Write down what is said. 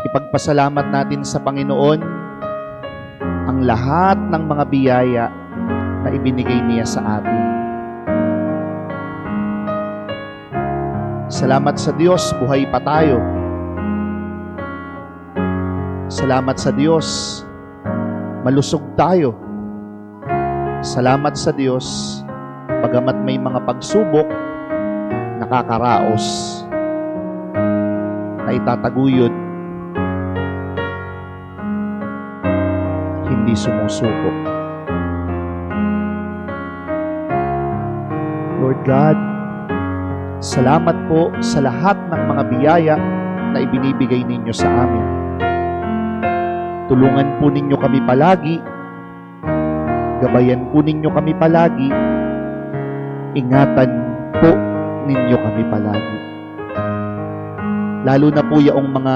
Ipagpasalamat natin sa Panginoon ang lahat ng mga biyaya na ibinigay niya sa atin. Salamat sa Diyos, buhay pa tayo. Salamat sa Diyos, malusog tayo. Salamat sa Diyos, bagamat may mga pagsubok, nakakaraos, na itataguyod, hindi sumusuko. Lord God, salamat po sa lahat ng mga biyaya na ibinibigay ninyo sa amin. Tulungan po ninyo kami palagi, gabayan po ninyo kami palagi, ingatan po ninyo kami palagi. Lalo na po yung mga